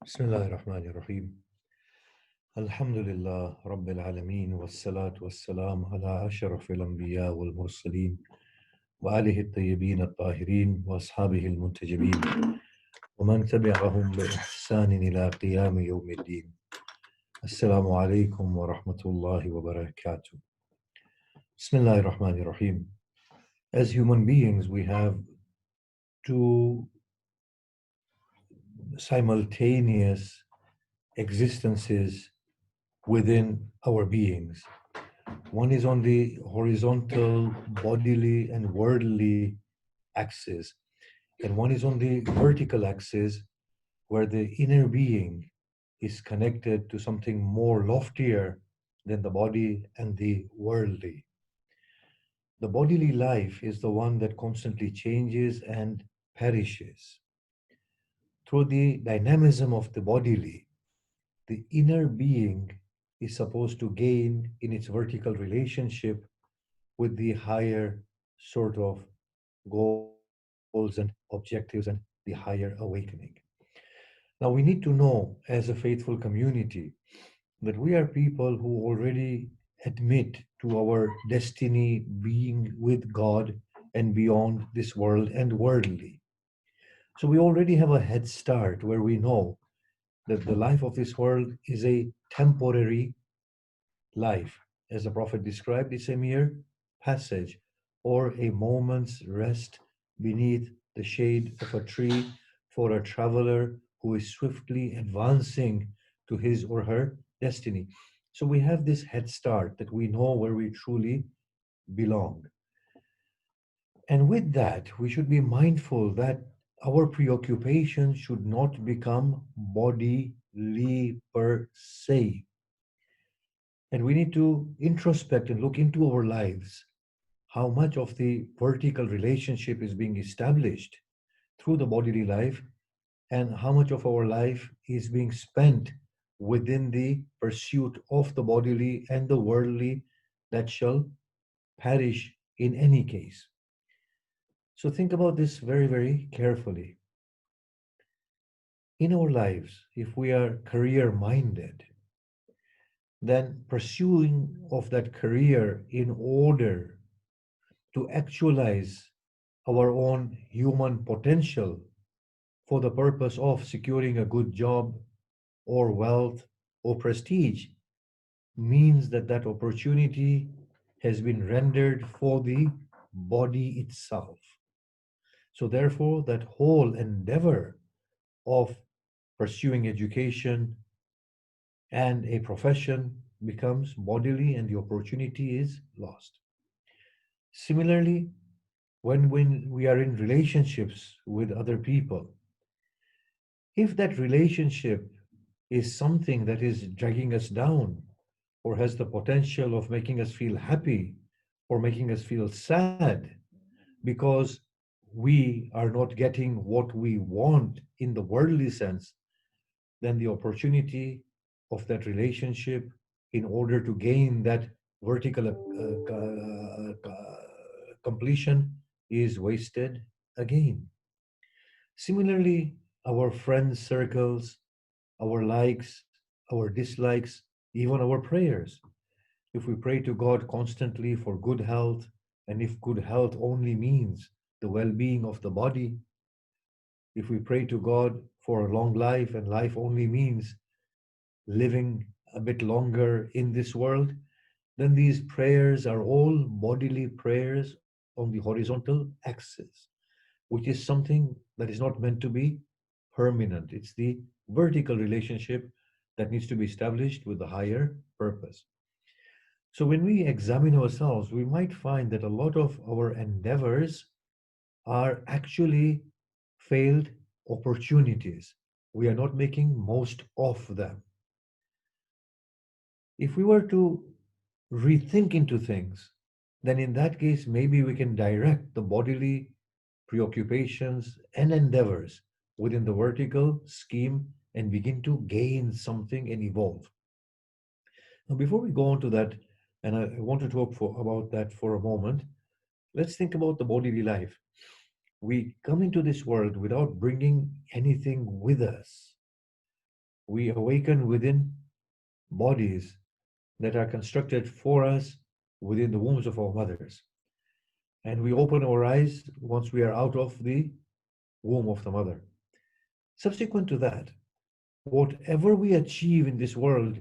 بسم الله الرحمن الرحيم. الحمد لله رب العالمين والصلاة والسلام على أشرف الأنبياء والمرسلين وآله الطيبين الطاهرين وأصحابه المنتجبين ومن تبعهم بإحسان إلى قيام يوم الدين. السلام عليكم ورحمة الله وبركاته. بسم الله الرحمن الرحيم. As human beings, we have two simultaneous existences within our beings. One is on the horizontal, bodily, and worldly axis, and one is on the vertical axis, where the inner being is connected to something more loftier than the body and the worldly. The bodily life is the one that constantly changes and perishes. Through the dynamism of the bodily, the inner being is supposed to gain in its vertical relationship with the higher sort of goals and objectives and the higher awakening. Now, we need to know as a faithful community that we are people who already admit to our destiny being with God and beyond this world and worldly. So we already have a head start where we know that the life of this world is a temporary life. As the Prophet described, it's a mere passage or a moment's rest beneath the shade of a tree for a traveler who is swiftly advancing to his or her destiny. So we have this head start that we know where we truly belong. And with that, we should be mindful that our preoccupation should not become bodily per se. And we need to introspect and look into our lives, how much of the vertical relationship is being established through the bodily life, and how much of our life is being spent within the pursuit of the bodily and the worldly that shall perish in any case. So think about this very, very carefully. In our lives, if we are career minded, then pursuing of that career in order to actualize our own human potential for the purpose of securing a good job or wealth or prestige means that that opportunity has been rendered for the body itself. So, therefore, that whole endeavor of pursuing education and a profession becomes bodily and the opportunity is lost. Similarly, when we are in relationships with other people, if that relationship is something that is dragging us down or has the potential of making us feel happy or making us feel sad because we are not getting what we want in the worldly sense, then the opportunity of that relationship in order to gain that vertical completion is wasted again. Similarly, our friends circles, our likes, our dislikes, even our prayers. If we pray to God constantly for good health, and if good health only means the well being of the body, if we pray to God for a long life and life only means living a bit longer in this world, then these prayers are all bodily prayers on the horizontal axis, which is something that is not meant to be permanent. It's the vertical relationship that needs to be established with the higher purpose. So when we examine ourselves, we might find that a lot of our endeavors are actually failed opportunities. We are not making most of them. If we were to rethink into things, then in that case, maybe we can direct the bodily preoccupations and endeavors within the vertical scheme and begin to gain something and evolve. Now, before we go on to that, and I want to talk about that for a moment, let's think about the bodily life. We come into this world without bringing anything with us. We awaken within bodies that are constructed for us within the wombs of our mothers. And we open our eyes once we are out of the womb of the mother. Subsequent to that, whatever we achieve in this world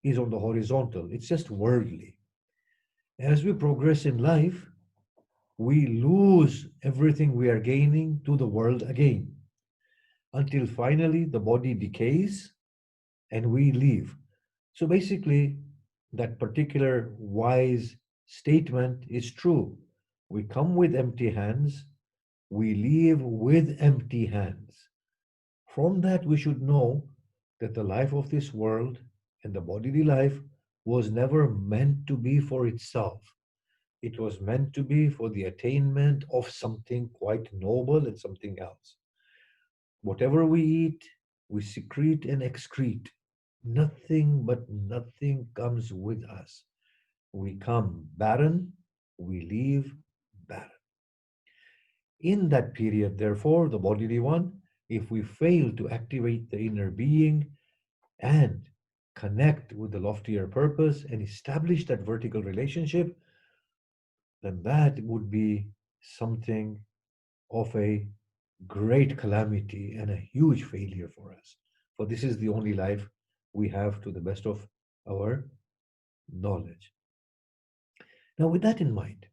is on the horizontal, it's just worldly. As we progress in life, we lose everything we are gaining to the world again until finally the body decays and we leave. So basically, that particular wise statement is true. We come with empty hands, we leave with empty hands. From that, we should know that the life of this world and the bodily life was never meant to be for itself. It was meant to be for the attainment of something quite noble and something else. Whatever we eat, we secrete and excrete. Nothing but nothing comes with us. We come barren, we leave barren. In that period, therefore, the bodily one, if we fail to activate the inner being and connect with the loftier purpose and establish that vertical relationship, then that would be something of a great calamity and a huge failure for us. For this is the only life we have to the best of our knowledge. Now, with that in mind,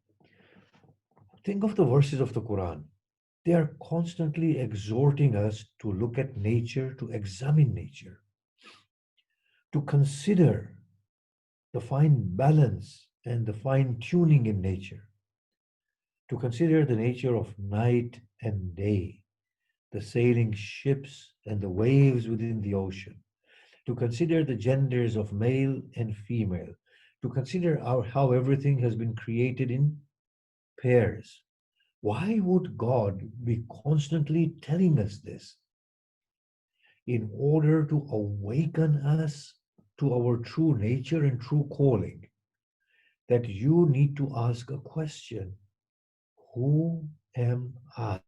think of the verses of the Quran. They are constantly exhorting us to look at nature, to examine nature, to consider the fine balance and the fine tuning in nature, to consider the nature of night and day, the sailing ships and the waves within the ocean, to consider the genders of male and female, to consider how everything has been created in pairs. Why would God be constantly telling us this? In order to awaken us to our true nature and true calling, that you need to ask a question: who am I?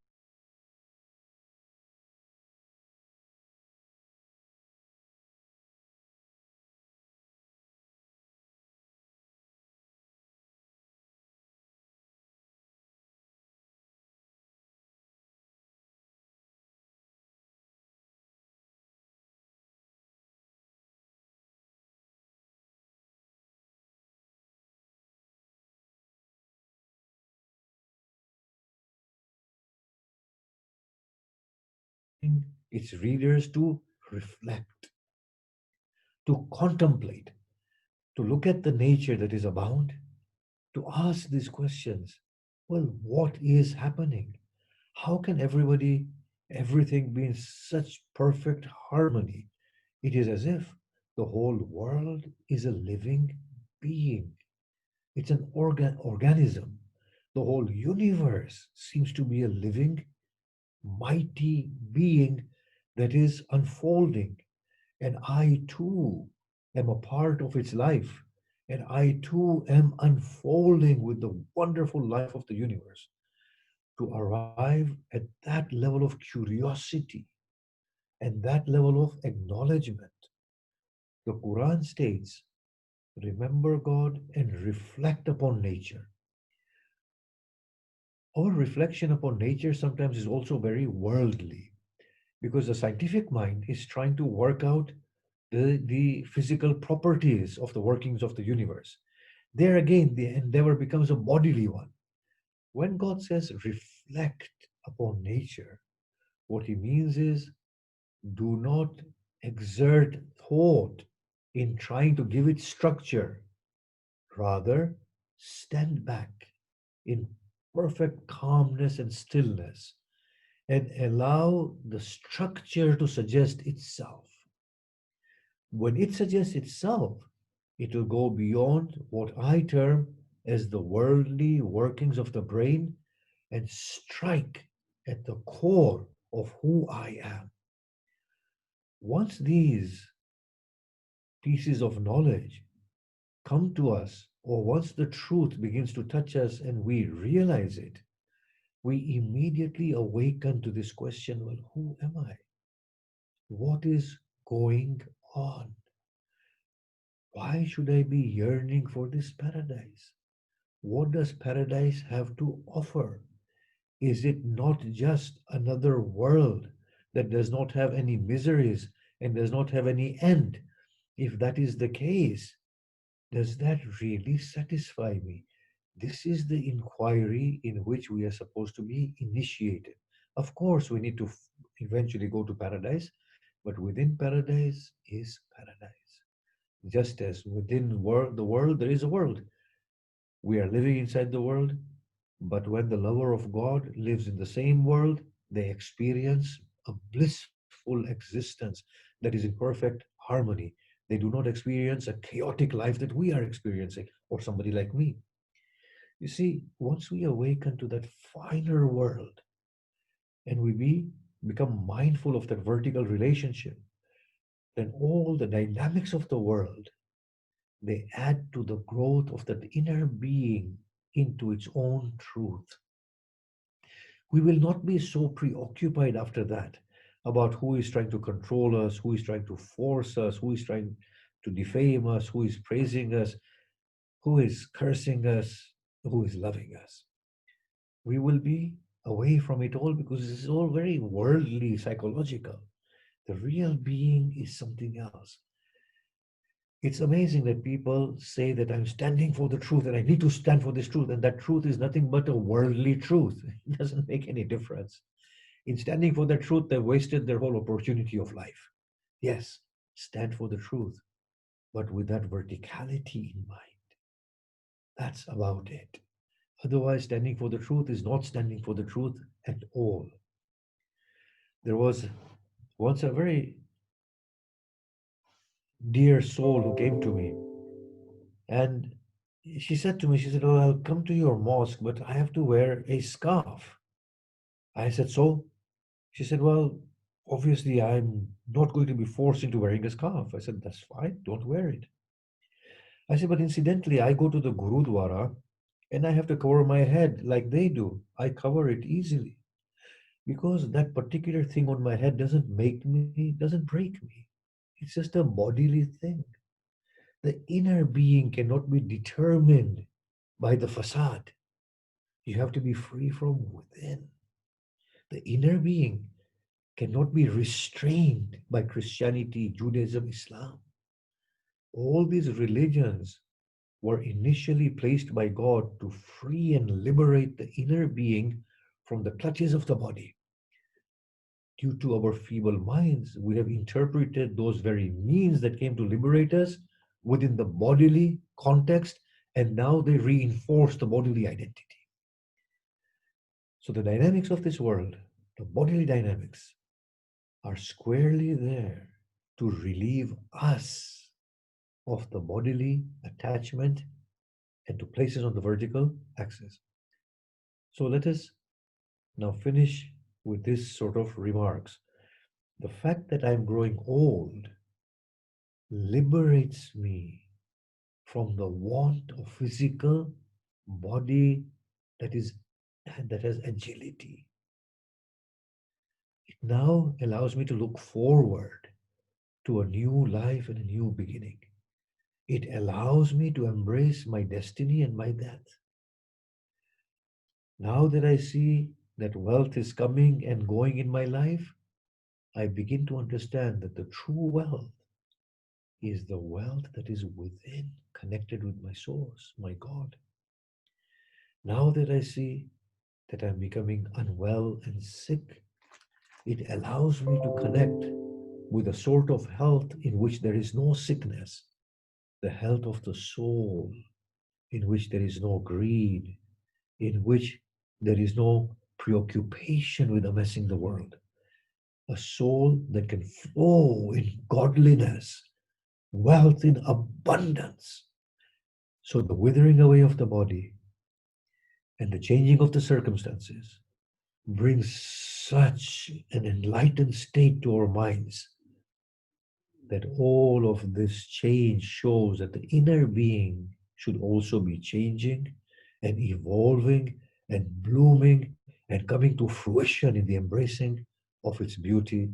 Its readers to reflect, to contemplate, to look at the nature that is abound, to ask these questions. Well, what is happening? How can everything be in such perfect harmony? It is as if the whole world is a living being. It's an organism. The whole universe seems to be a living, mighty being that is unfolding. And I too am a part of its life. And I too am unfolding with the wonderful life of the universe. To arrive at that level of curiosity and that level of acknowledgement, the Quran states, remember God and reflect upon nature. Our reflection upon nature sometimes is also very worldly because the scientific mind is trying to work out the physical properties of the workings of the universe. There again, the endeavor becomes a bodily one. When God says reflect upon nature, what he means is do not exert thought in trying to give it structure. Rather, stand back in perfect calmness and stillness and allow the structure to suggest itself. When it suggests itself, it will go beyond what I term as the worldly workings of the brain and strike at the core of who I am. Once these pieces of knowledge come to us, or once the truth begins to touch us and we realize it, we immediately awaken to this question: well, who am I? What is going on? Why should I be yearning for this paradise? What does paradise have to offer? Is it not just another world that does not have any miseries and does not have any end? If that is the case, does that really satisfy me? This is the inquiry in which we are supposed to be initiated. Of course, we need to eventually go to paradise, but within paradise is paradise. Just as within the world, there is a world. We are living inside the world, but when the lover of God lives in the same world, they experience a blissful existence that is in perfect harmony. They do not experience a chaotic life that we are experiencing, or somebody like me. You see, once we awaken to that finer world and become mindful of that vertical relationship, then all the dynamics of the world, they add to the growth of that inner being into its own truth. We will not be so preoccupied after that about who is trying to control us, who is trying to force us, who is trying to defame us, who is praising us, who is cursing us, who is loving us. We will be away from it all because this is all very worldly, psychological. The real being is something else. It's amazing that people say that I'm standing for the truth and I need to stand for this truth, and that truth is nothing but a worldly truth. It doesn't make any difference. In standing for the truth, they've wasted their whole opportunity of life. Yes, stand for the truth, but with that verticality in mind. That's about it. Otherwise, standing for the truth is not standing for the truth at all. There was once a very dear soul who came to me, and she said to me, she said, "Oh, I'll come to your mosque, but I have to wear a scarf." I said, "So?" She said, "Well, obviously, I'm not going to be forced into wearing a scarf." I said, "That's fine, don't wear it." I said, "But incidentally, I go to the Gurudwara and I have to cover my head like they do. I cover it easily because that particular thing on my head doesn't break me. It's just a bodily thing. The inner being cannot be determined by the facade. You have to be free from within. The inner being cannot be restrained by Christianity, Judaism, Islam. All these religions were initially placed by God to free and liberate the inner being from the clutches of the body. Due to our feeble minds, we have interpreted those very means that came to liberate us within the bodily context, and now they reinforce the bodily identity. So the dynamics of this world, the bodily dynamics, are squarely there to relieve us of the bodily attachment and to place us on the vertical axis. So let us now finish with this sort of remarks. The fact that I'm growing old liberates me from the want of physical body that is that has agility. It now allows me to look forward to a new life and a new beginning. It allows me to embrace my destiny and my death. Now that I see that wealth is coming and going in my life, I begin to understand that the true wealth is the wealth that is within, connected with my source, my God. Now that I see that I'm becoming unwell and sick, it allows me to connect with a sort of health in which there is no sickness, the health of the soul, in which there is no greed, in which there is no preoccupation with amassing the world, a soul that can flow in godliness, wealth in abundance. So the withering away of the body and the changing of the circumstances brings such an enlightened state to our minds that all of this change shows that the inner being should also be changing and evolving and blooming and coming to fruition in the embracing of its beauty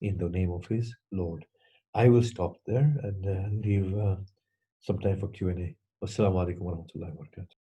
in the name of his Lord. I will stop there and leave some time for Q&A. Wassalamu alaikum warahmatullahi wabarakatuh.